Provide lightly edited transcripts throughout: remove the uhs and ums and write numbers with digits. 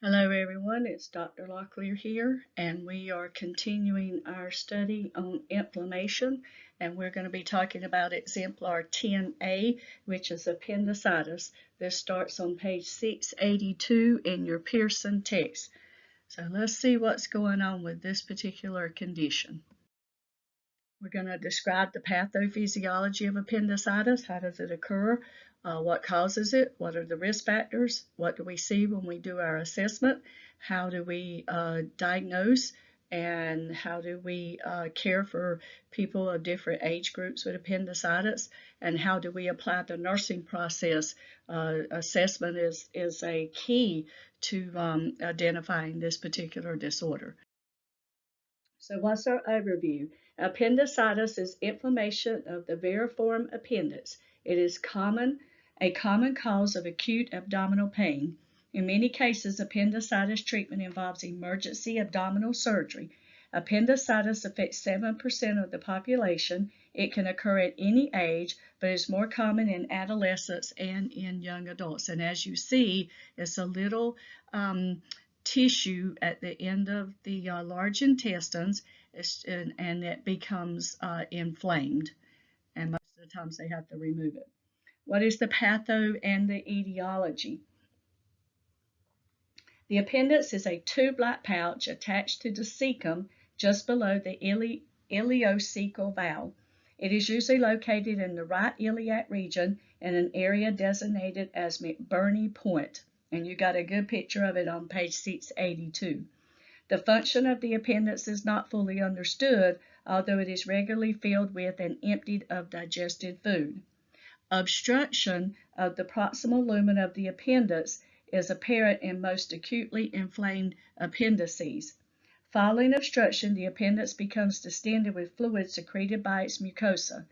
Hello everyone, it's Dr. Locklear here, and we are continuing our study on inflammation, and we're going to be talking about Exemplar 10A, which is appendicitis. This starts on page 682 in your Pearson text. So let's see what's going on with this particular condition. We're going to describe the pathophysiology of appendicitis. How does it occur? What causes it? What are the risk factors? What do we see when we do our assessment? How do we diagnose? And how do we care for people of different age groups with appendicitis? And how do we apply the nursing process? Assessment is a key to identifying this particular disorder. So what's our overview? Appendicitis is inflammation of the variform appendix. It is a common cause of acute abdominal pain. In many cases, appendicitis treatment involves emergency abdominal surgery. Appendicitis affects 7% of the population. It can occur at any age, but is more common in adolescents and in young adults. And as you see, it's a little tissue at the end of the large intestines, and it becomes inflamed, and most of the times they have to remove it. What is the patho and the etiology? The appendix is a tube-like pouch attached to the cecum just below the ileocecal valve. It is usually located in the right iliac region in an area designated as McBurney Point, and you got a good picture of it on page 682. The function of the appendix is not fully understood, although it is regularly filled with and emptied of digested food. Obstruction of the proximal lumen of the appendix is apparent in most acutely inflamed appendices. Following obstruction, the appendix becomes distended with fluid secreted by its mucosa.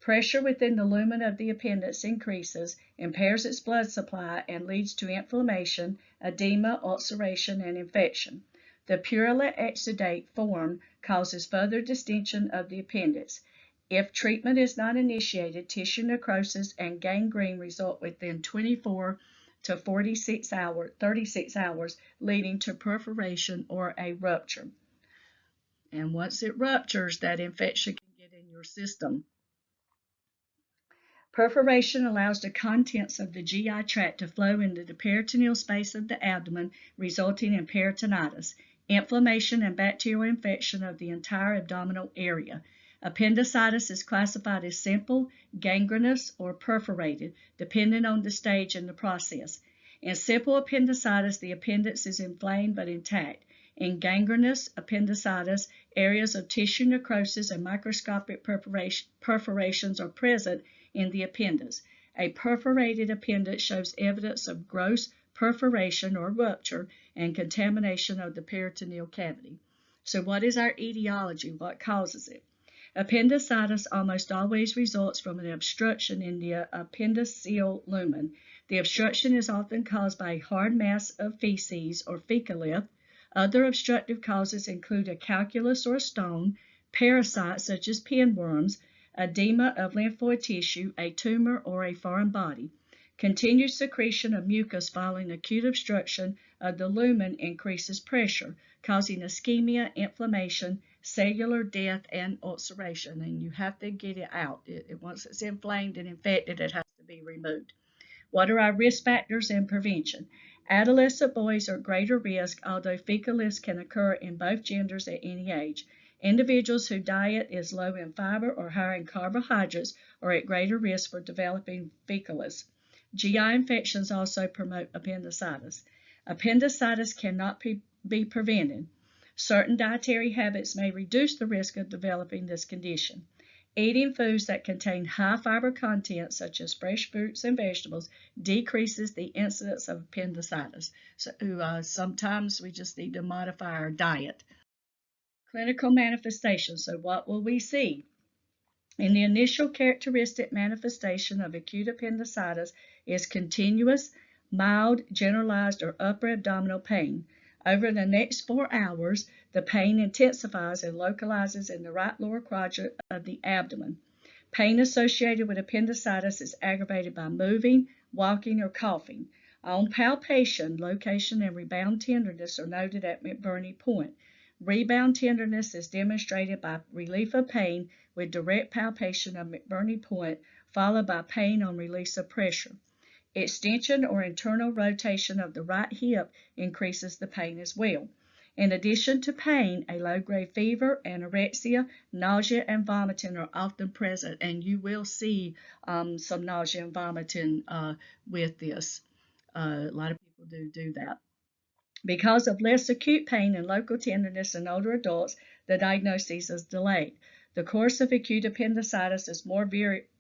Pressure within the lumen of the appendix increases, impairs its blood supply, and leads to inflammation, edema, ulceration, and infection. The purulent exudate form causes further distension of the appendix. If treatment is not initiated, tissue necrosis and gangrene result within 24 to 36 hours, leading to perforation or a rupture. And once it ruptures, that infection can get in your system. Perforation allows the contents of the GI tract to flow into the peritoneal space of the abdomen, resulting in peritonitis, inflammation and bacterial infection of the entire abdominal area. Appendicitis is classified as simple, gangrenous, or perforated, depending on the stage in the process. In simple appendicitis, the appendix is inflamed but intact. In gangrenous appendicitis, areas of tissue necrosis and microscopic perforations are present in the appendix. A perforated appendix shows evidence of gross perforation or rupture and contamination of the peritoneal cavity. So what is our etiology? What causes it? Appendicitis almost always results from an obstruction in the appendiceal lumen. The obstruction is often caused by a hard mass of feces or fecalith. Other obstructive causes include a calculus or a stone, parasites such as pinworms, edema of lymphoid tissue, a tumor, or a foreign body. Continued secretion of mucus following acute obstruction of the lumen increases pressure, causing ischemia, inflammation, cellular death, and ulceration. And you have to get it out. Once it's inflamed and infected, it has to be removed. What are our risk factors and prevention? Adolescent boys are at greater risk, although fecaliths can occur in both genders at any age. Individuals whose diet is low in fiber or higher in carbohydrates are at greater risk for developing fecaliths. GI infections also promote appendicitis. Appendicitis cannot be prevented. Certain dietary habits may reduce the risk of developing this condition. Eating foods that contain high fiber content, such as fresh fruits and vegetables, decreases the incidence of appendicitis. So sometimes we just need to modify our diet. Clinical manifestations. So what will we see? In the initial characteristic manifestation of acute appendicitis is continuous, mild, generalized, or upper abdominal pain. Over the next 4 hours, the pain intensifies and localizes in the right lower quadrant of the abdomen. Pain associated with appendicitis is aggravated by moving, walking, or coughing. On palpation, location and rebound tenderness are noted at McBurney point. Rebound tenderness is demonstrated by relief of pain with direct palpation of McBurney point, followed by pain on release of pressure. Extension or internal rotation of the right hip increases the pain as well. In addition to pain, a low-grade fever, anorexia, nausea, and vomiting are often present, and you will see some nausea and vomiting with this. A lot of people do that. Because of less acute pain and local tenderness in older adults, the diagnosis is delayed. The course of acute appendicitis is more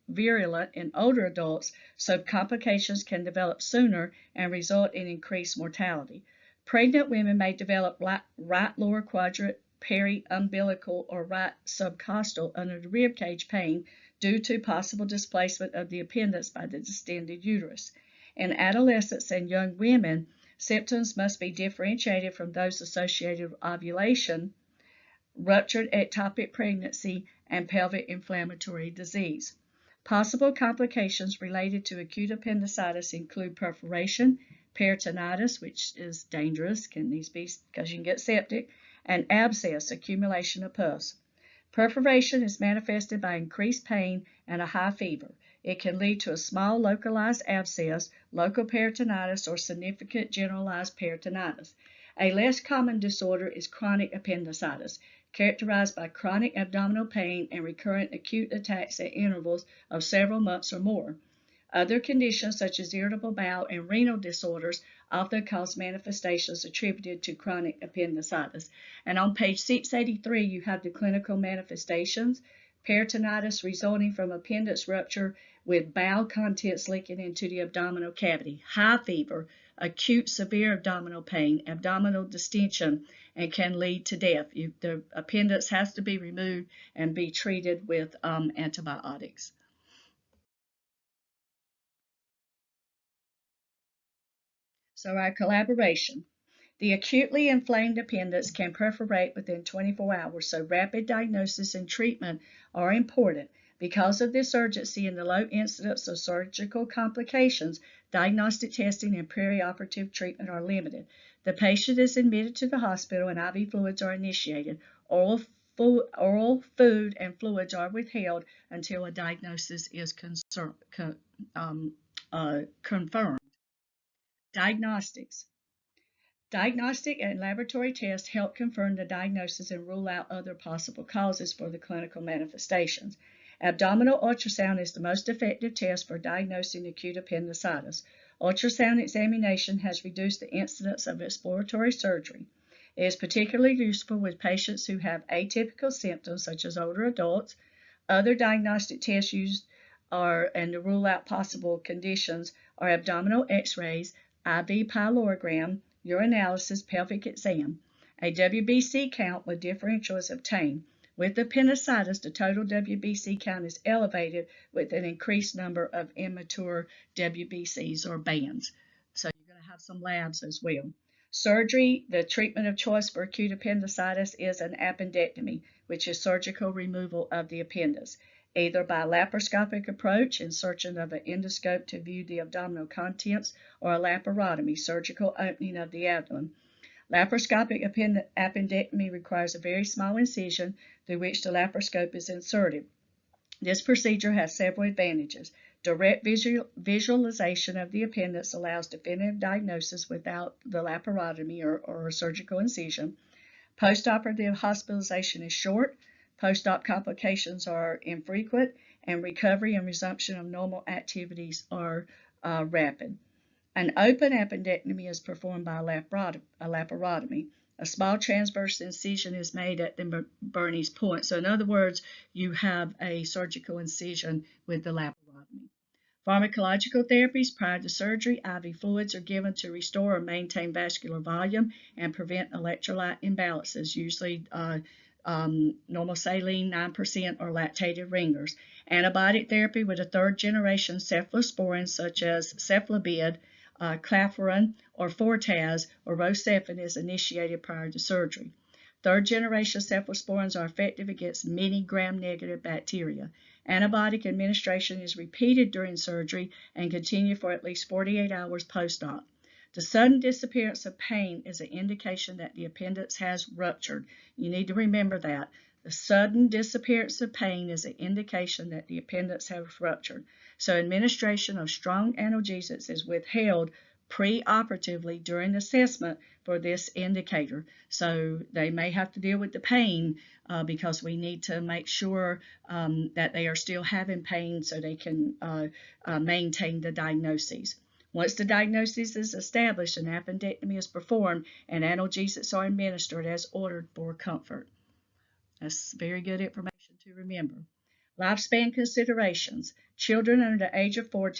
virulent in older adults, so complications can develop sooner and result in increased mortality. Pregnant women may develop right lower quadrant, peri-umbilical, or right subcostal under the rib cage pain due to possible displacement of the appendix by the distended uterus. In adolescents and young women, symptoms must be differentiated from those associated with ovulation, ruptured ectopic pregnancy, and pelvic inflammatory disease. Possible complications related to acute appendicitis include perforation, peritonitis, which is dangerous, can these be because you can get septic, and abscess, accumulation of pus. Perforation is manifested by increased pain and a high fever. It can lead to a small localized abscess, local peritonitis, or significant generalized peritonitis. A less common disorder is chronic appendicitis, characterized by chronic abdominal pain and recurrent acute attacks at intervals of several months or more. Other conditions such as irritable bowel and renal disorders often cause manifestations attributed to chronic appendicitis. And on page 683, you have the clinical manifestations: peritonitis resulting from appendix rupture with bowel contents leaking into the abdominal cavity, high fever, acute severe abdominal pain, abdominal distension, and can lead to death. The appendix has to be removed and be treated with antibiotics. So our collaboration. The acutely inflamed appendix can perforate within 24 hours, so rapid diagnosis and treatment are important. Because of this urgency and the low incidence of surgical complications, diagnostic testing and perioperative treatment are limited. The patient is admitted to the hospital and IV fluids are initiated. Oral food and fluids are withheld until a diagnosis is confirmed. Diagnostics. Diagnostic and laboratory tests help confirm the diagnosis and rule out other possible causes for the clinical manifestations. Abdominal ultrasound is the most effective test for diagnosing acute appendicitis. Ultrasound examination has reduced the incidence of exploratory surgery. It is particularly useful with patients who have atypical symptoms such as older adults. Other diagnostic tests used and to rule out possible conditions are abdominal x-rays, IV pyelogram, urinalysis, pelvic exam. A WBC count with differential is obtained. With appendicitis, the total WBC count is elevated with an increased number of immature WBCs or bands. So you're going to have some labs as well. Surgery, the treatment of choice for acute appendicitis is an appendectomy, which is surgical removal of the appendix, either by laparoscopic approach, insertion of an endoscope to view the abdominal contents, or a laparotomy, surgical opening of the abdomen. Laparoscopic appendectomy requires a very small incision through which the laparoscope is inserted. This procedure has several advantages. Direct visualization of the appendix allows definitive diagnosis without the laparotomy or surgical incision. Postoperative hospitalization is short. Post-op complications are infrequent, and recovery and resumption of normal activities are rapid. An open appendectomy is performed by a laparotomy. A small transverse incision is made at the Burney's point. So in other words, you have a surgical incision with the laparotomy. Pharmacological therapies prior to surgery, IV fluids are given to restore or maintain vascular volume and prevent electrolyte imbalances, usually normal saline 9% or lactated ringers. Antibiotic therapy with a third-generation cephalosporin such as cefalobid, clafurin, or Fortaz or Rocephin is initiated prior to surgery. Third-generation cephalosporins are effective against many gram-negative bacteria. Antibiotic administration is repeated during surgery and continue for at least 48 hours post-op. The sudden disappearance of pain is an indication that the appendix has ruptured. You need to remember that. The sudden disappearance of pain is an indication that the appendix has ruptured. So administration of strong analgesics is withheld preoperatively during assessment for this indicator. So they may have to deal with the pain because we need to make sure that they are still having pain so they can maintain the diagnoses. Once the diagnosis is established, an appendectomy is performed and analgesics are administered as ordered for comfort. That's very good information to remember. Lifespan considerations. Children under the age of 4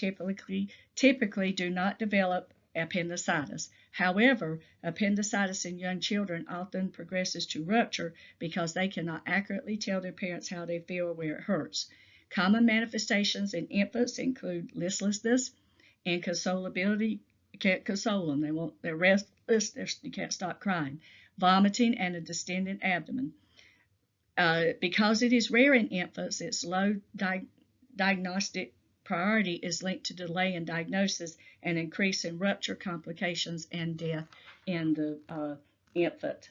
typically do not develop appendicitis. However, appendicitis in young children often progresses to rupture because they cannot accurately tell their parents how they feel or where it hurts. Common manifestations in infants include listlessness, inconsolability. You can't console them. They're restless. You can't stop crying. Vomiting and a distended abdomen. Because it is rare in infants, its low diagnostic priority is linked to delay in diagnosis and increase in rupture complications and death in the infant.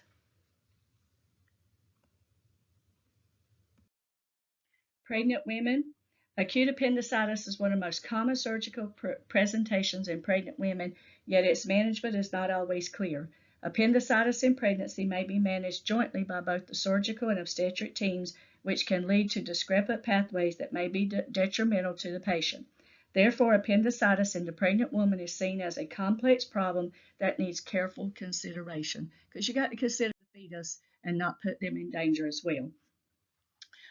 Pregnant women. Acute appendicitis is one of the most common surgical presentations in pregnant women, yet its management is not always clear. Appendicitis in pregnancy may be managed jointly by both the surgical and obstetric teams, which can lead to discrepant pathways that may be detrimental to the patient. Therefore, appendicitis in the pregnant woman is seen as a complex problem that needs careful consideration, because you got to consider the fetus and not put them in danger as well.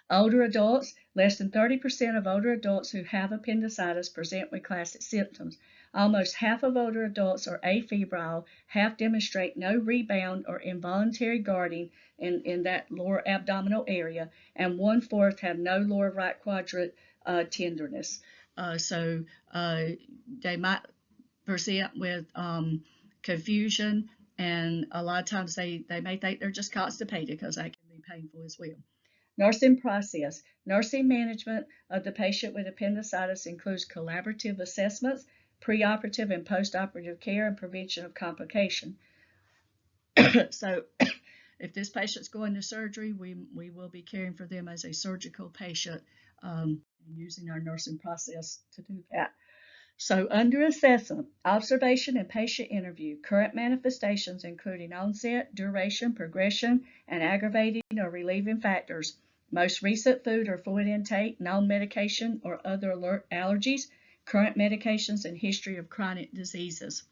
Older adults. Less than 30% of older adults who have appendicitis present with classic symptoms. Almost half of older adults are afebrile, half demonstrate no rebound or involuntary guarding in that lower abdominal area, and 1/4 have no lower right quadrant tenderness. So they might present with confusion, and a lot of times they may think they're just constipated because that can be painful as well. Nursing process. Nursing management of the patient with appendicitis includes collaborative assessments, preoperative and postoperative care, and prevention of complication. So if this patient's going to surgery, we will be caring for them as a surgical patient using our nursing process to do that. So under assessment, observation and patient interview, current manifestations including onset, duration, progression, and aggravating or relieving factors, most recent food or fluid intake, known medication or other alert allergies, current medications, and history of chronic diseases.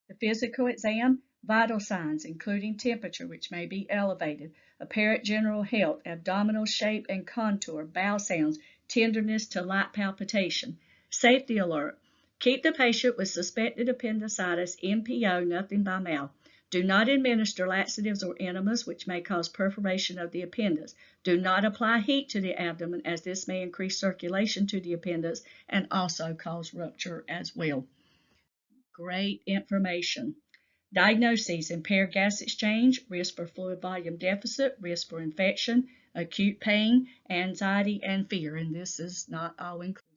The physical exam, vital signs including temperature, which may be elevated, apparent general health, abdominal shape and contour, bowel sounds, tenderness to light palpitation. Safety alert. Keep the patient with suspected appendicitis, NPO, nothing by mouth. Do not administer laxatives or enemas, which may cause perforation of the appendix. Do not apply heat to the abdomen, as this may increase circulation to the appendix and also cause rupture as well. Great information. Diagnoses: impaired gas exchange, risk for fluid volume deficit, risk for infection, acute pain, anxiety, and fear, and this is not all inclusive.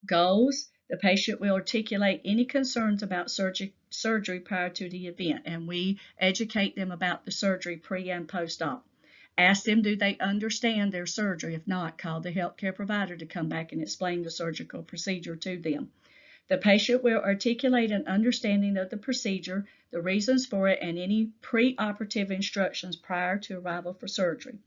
Goals: the patient will articulate any concerns about surgery prior to the event, and we educate them about the surgery pre and post-op. Ask them, do they understand their surgery? If not, call the healthcare provider to come back and explain the surgical procedure to them. The patient will articulate an understanding of the procedure, the reasons for it, and any preoperative instructions prior to arrival for surgery.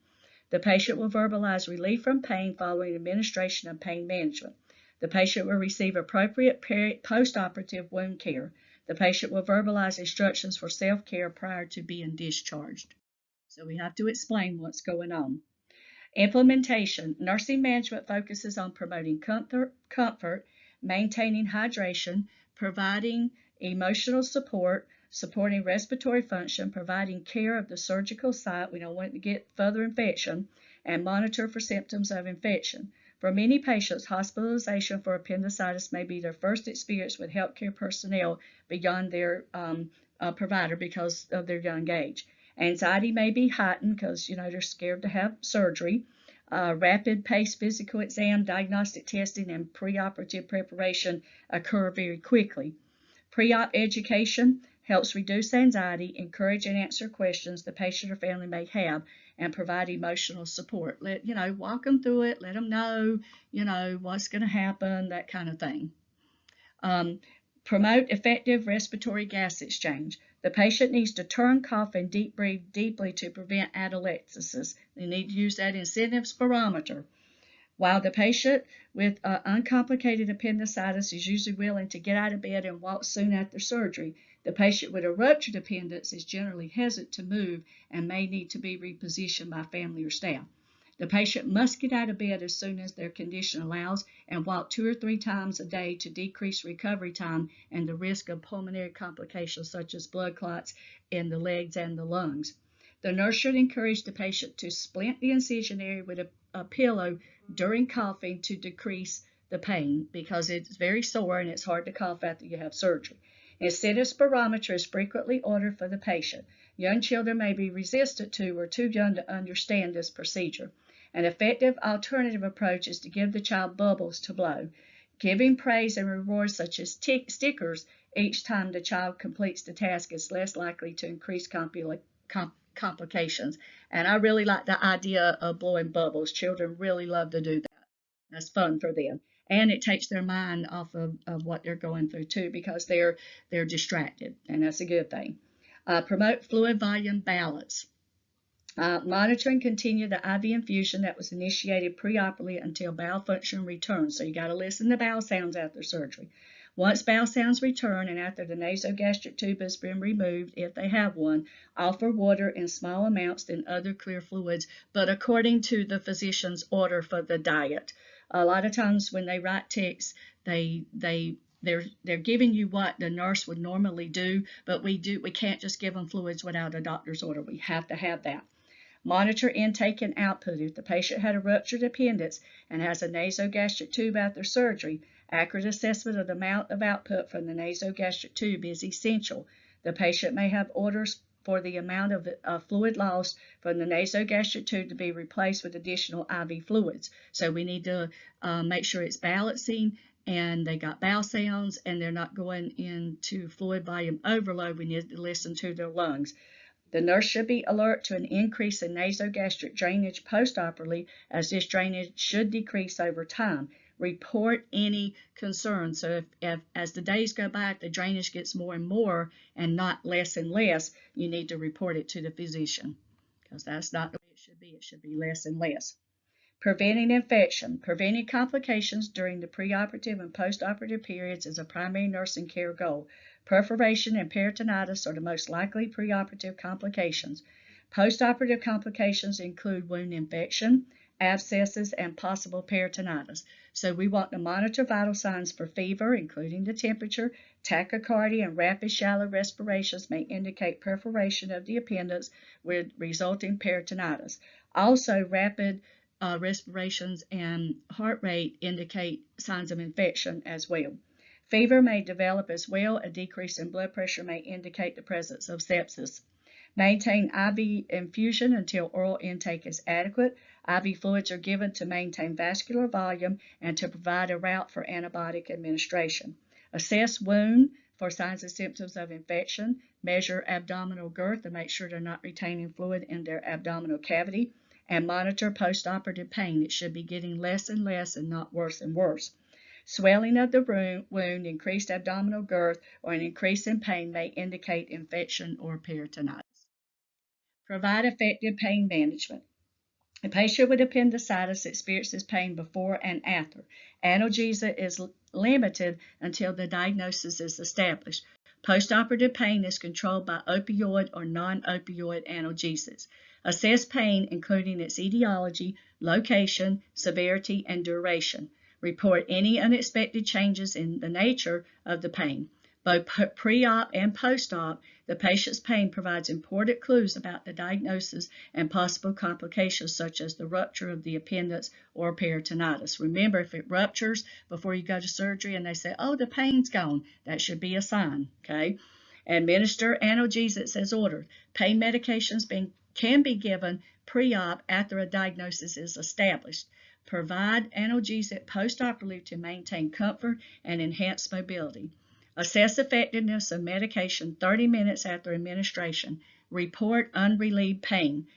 The patient will verbalize relief from pain following administration of pain management. The patient will receive appropriate post-operative wound care. The patient will verbalize instructions for self-care prior to being discharged. So we have to explain what's going on. Implementation. Nursing management focuses on promoting comfort, maintaining hydration, providing emotional support, supporting respiratory function, providing care of the surgical site. We don't want to get further infection, and monitor for symptoms of infection. For many patients, hospitalization for appendicitis may be their first experience with healthcare personnel beyond their provider because of their young age. Anxiety may be heightened because, they're scared to have surgery. Rapid paced physical exam, diagnostic testing, and preoperative preparation occur very quickly. Pre-op education helps reduce anxiety, encourage and answer questions the patient or family may have, and provide emotional support. Walk them through it, let them know, what's going to happen, that kind of thing. Promote effective respiratory gas exchange. The patient needs to turn, cough, and deep breathe deeply to prevent atelectasis. They need to use that incentive spirometer. While the patient with uncomplicated appendicitis is usually willing to get out of bed and walk soon after surgery, the patient with a ruptured appendix is generally hesitant to move and may need to be repositioned by family or staff. The patient must get out of bed as soon as their condition allows and walk 2 or 3 times a day to decrease recovery time and the risk of pulmonary complications such as blood clots in the legs and the lungs. The nurse should encourage the patient to splint the incision area with a pillow during coughing to decrease the pain because it's very sore and it's hard to cough after you have surgery. Incentive spirometer is frequently ordered for the patient. Young children may be resistant to or too young to understand this procedure. An effective alternative approach is to give the child bubbles to blow. Giving praise and rewards such as stickers each time the child completes the task is less likely to increase complications. And I really like the idea of blowing bubbles. Children really love to do that. That's fun for them. And it takes their mind off of what they're going through too because they're distracted, and that's a good thing. Promote fluid volume balance. Monitor and continue the IV infusion that was initiated preoperatively until bowel function returns. So you got to listen to bowel sounds after surgery. Once bowel sounds return and after the nasogastric tube has been removed, if they have one, offer water in small amounts than other clear fluids, but according to the physician's order for the diet. A lot of times when they write texts, they're giving you what the nurse would normally do, but we can't just give them fluids without a doctor's order. We have to have that. Monitor intake and output. If the patient had a ruptured appendix and has a nasogastric tube after surgery, accurate assessment of the amount of output from the nasogastric tube is essential. The patient may have orders for the amount of fluid loss from the nasogastric tube to be replaced with additional IV fluids. So we need to make sure it's balancing and they got bowel sounds and they're not going into fluid volume overload. We need to listen to their lungs. The nurse should be alert to an increase in nasogastric drainage postoperatively, as this drainage should decrease over time. Report any concerns. So if as the days go by, the drainage gets more and more and not less and less, you need to report it to the physician because that's not the way it should be. It should be less and less. Preventing infection. Preventing complications during the preoperative and postoperative periods is a primary nursing care goal. Perforation and peritonitis are the most likely preoperative complications. Postoperative complications include wound infection, abscesses, and possible peritonitis. So we want to monitor vital signs for fever, including the temperature. Tachycardia and rapid shallow respirations may indicate perforation of the appendix with resulting peritonitis. Also, rapid respirations and heart rate indicate signs of infection as well. Fever may develop as well. A decrease in blood pressure may indicate the presence of sepsis. Maintain IV infusion until oral intake is adequate. IV fluids are given to maintain vascular volume and to provide a route for antibiotic administration. Assess wound for signs and symptoms of infection. Measure abdominal girth to make sure they're not retaining fluid in their abdominal cavity. And monitor postoperative pain. It should be getting less and less and not worse and worse. Swelling of the wound, increased abdominal girth, or an increase in pain may indicate infection or peritonitis. Provide effective pain management. A patient with appendicitis experiences pain before and after. Analgesia is limited until the diagnosis is established. Postoperative pain is controlled by opioid or non-opioid analgesics. Assess pain, including its etiology, location, severity, and duration. Report any unexpected changes in the nature of the pain. Both pre-op and post-op, the patient's pain provides important clues about the diagnosis and possible complications such as the rupture of the appendix or peritonitis. Remember, if it ruptures before you go to surgery and they say, oh, the pain's gone, that should be a sign, okay? Administer analgesics as ordered. Pain medications can be given pre-op after a diagnosis is established. Provide analgesic post-operatively to maintain comfort and enhance mobility. Assess effectiveness of medication 30 minutes after administration. Report unrelieved pain.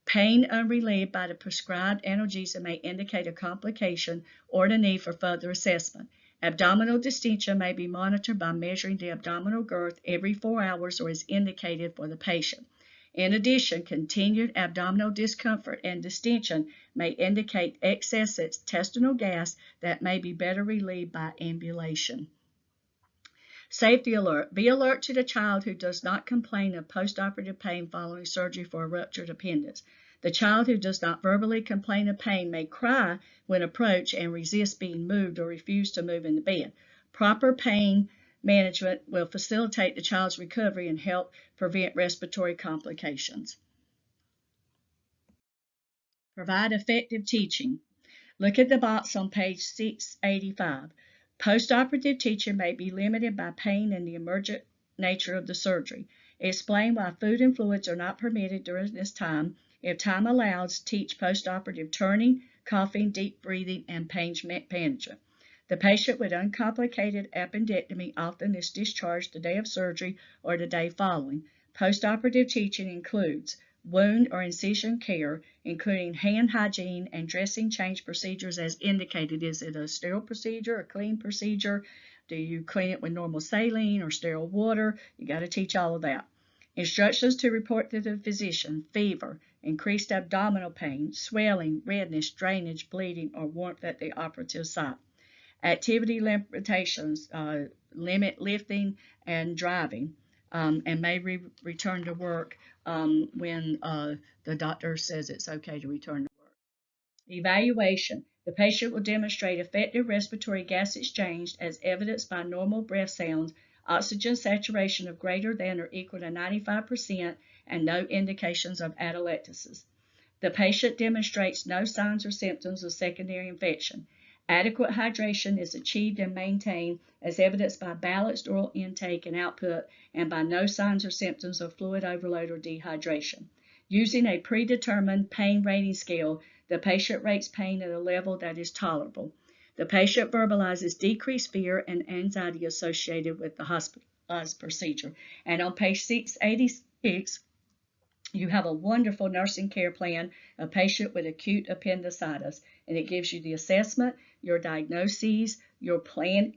Pain unrelieved by the prescribed analgesia may indicate a complication or the need for further assessment. Abdominal distension may be monitored by measuring the abdominal girth every 4 hours or is indicated for the patient. In addition, continued abdominal discomfort and distension may indicate excess intestinal gas that may be better relieved by ambulation. Safety alert. Be alert to the child who does not complain of postoperative pain following surgery for a ruptured appendix. The child who does not verbally complain of pain may cry when approached and resist being moved or refuse to move in the bed. Proper pain management will facilitate the child's recovery and help prevent respiratory complications. Provide effective teaching. Look at the box on page 685. Postoperative teaching may be limited by pain and the emergent nature of the surgery. Explain why food and fluids are not permitted during this time. If time allows, teach postoperative turning, coughing, deep breathing, and pain management. The patient with uncomplicated appendectomy often is discharged the day of surgery or the day following. Postoperative teaching includes wound or incision care, including hand hygiene and dressing change procedures as indicated. Is it a sterile procedure, a clean procedure? Do you clean it with normal saline or sterile water? You got to teach all of that. Instructions to report to the physician: fever, increased abdominal pain, swelling, redness, drainage, bleeding, or warmth at the operative site. Activity limitations, limit lifting and driving, and may return to work when the doctor says it's okay to return to work. Evaluation. The patient will demonstrate effective respiratory gas exchange as evidenced by normal breath sounds, oxygen saturation of greater than or equal to 95%, and no indications of atelectasis. The patient demonstrates no signs or symptoms of secondary infection. Adequate hydration is achieved and maintained as evidenced by balanced oral intake and output and by no signs or symptoms of fluid overload or dehydration. Using a predetermined pain rating scale, the patient rates pain at a level that is tolerable. The patient verbalizes decreased fear and anxiety associated with the hospitalized procedure. And on page 686, you have a wonderful nursing care plan, a patient with acute appendicitis, and it gives you the assessment, your diagnoses, your planning,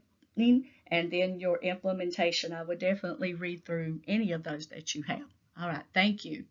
and then your implementation. I would definitely read through any of those that you have. All right, thank you.